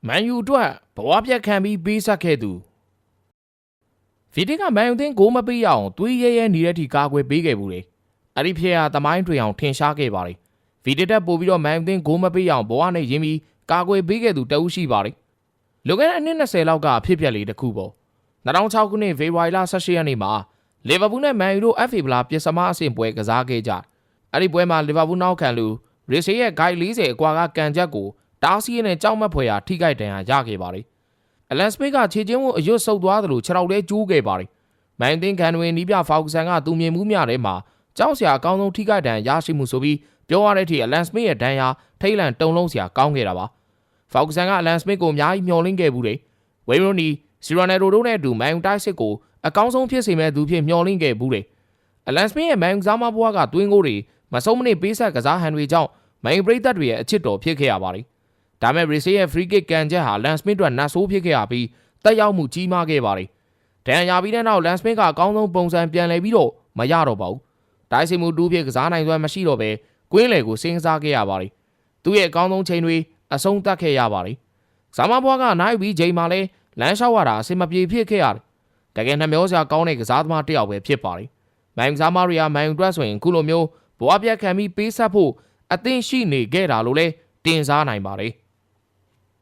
မန်ယူအတွက်ဘဝပြတ်ခံပြီးပေးဆက်ခဲ့သူဗီဒီကမန်ယူသင်းဂိုးမပေးရအောင်သွေးရဲရဲနေတဲ့ထိကာကွယ်ပေးခဲ့ဘူးလေအဲ့ဒီဖြစ်ရသမိုင်းတွေအောင်ထင်ရှားခဲ့ပါလေဗီဒီတက်ပို့ပြီးတော့မန်ယူသင်းဂိုးမပေးရအောင်ဘဝနဲ့ရင်းပြီးကာကွယ်ပေးခဲ့သူတဦးရှိပါလေလွန်ခဲ့တဲ့အနှစ်20လောက်ကဖြစ်ပျက်လေးတစ်ခုပေါ့2006ခုနှစ်ဖေဖော်ဝါရီလ18ရက်နေ့မှာလီဗာပူးနဲ့မန်ယူတို့ FA ဗလာပစ်စမအဆင့်ပွဲကစားခဲ့ကြအဲ့ဒီပွဲမှာလီဗာပူးနောက်ခံလူရီရှေရဲ့ဂိုက်40အကွာကကန်ချက်ကိုတားဆီးရနဲ့ကြောက်မက်ဖွယ်ရာထိခိုက်ဒဏ်ရာရခဲ့ပါလေအလန်စပစ်ကခြေချင်းကိုအရွတ်ဆုပ်သွားသလိုခြေထောက်ထဲကျိုးခဲ့ပါလေမန်ယူသင်းကန်ဝင်နီးပြဖောက်ဆန်ကသူမြင်မှုများထဲမှာကြောက်စရာအကောင်းဆုံးထိခိုက်ဒဏ်ရာရရှိမှုဆိုပြီးပြောရတဲ့အထိအလန်စပစ်ရဲ့ဒဏ်ရာထိတ်လန့်တုန်လှုပ်စရာကောင်းခဲ့တာပါဖောက်ဆန်ကအလန်စပစ်ကိုအများကြီးမျှော်လင့်ခဲ့ဘူးလေဝေးရိုနီစီရိုနယ်ဒိုတို့နဲ့အတူမန်ယူတိုက်စစ်ကိုအကောင်းဆုံးဖြစ်စေမဲ့သူဖြစ်မျှော်လင့်ခဲ့ဘူးလေအလန်စပစ်ရဲ့မန်ယူကစားမဘွားကတွင်းကိုတွေမဆုံးမနစ်ပေးဆက်ကစားဟန်တွေကြောင့်မန်ယူပရိသတ်တွေရဲ့အချစ်တော်ဖြစ်ခဲ့ရပါလေဒါမဲ့ရီဆေးရဲ့ free kick ကန်ချက်ဟာလန်စမစ်အတွက်နတ်ဆိုးဖြစ်ခဲ့ရပြီးတက်ရောက်မှုကြီးမားခဲ့ပါလေဒဏ်ရာပြီးတဲ့နောက်လန်စမစ်ကအကောင်းဆုံးပုံစံပြန်လည်ပြီးတော့မရတော့ပါဘူးတိုက်စစ်မှုတူးဖြစ်ကစားနိုင်စွမ်းမရှိတော့ပဲကွင်းလယ်ကိုစင်းစားခဲ့ရပါလေသူ့ရဲ့အကောင်းဆုံးချိန်တွေအဆုံးသတ်ခဲ့ရပါလေဇာမဘွားကနိုင်ပြီးချိန်မှာလဲလမ်းလျှောက်ရတာအဆင်မပြေဖြစ်ခဲ့ရတယ်တကယ်နှမျောစရာကောင်းတဲ့ကစားသမားတစ်ယောက်ပဲဖြစ်ပါလေမန်ယူကစားမရီယာမန်ယူအတွက်ဆိုရင်ခုလိုမျိုးဘဝပြတ်ခံပြီးပေးဆက်ဖို့အသင့်ရှိနေခဲ့တာလို့လဲတင်စားနိုင်ပါလေ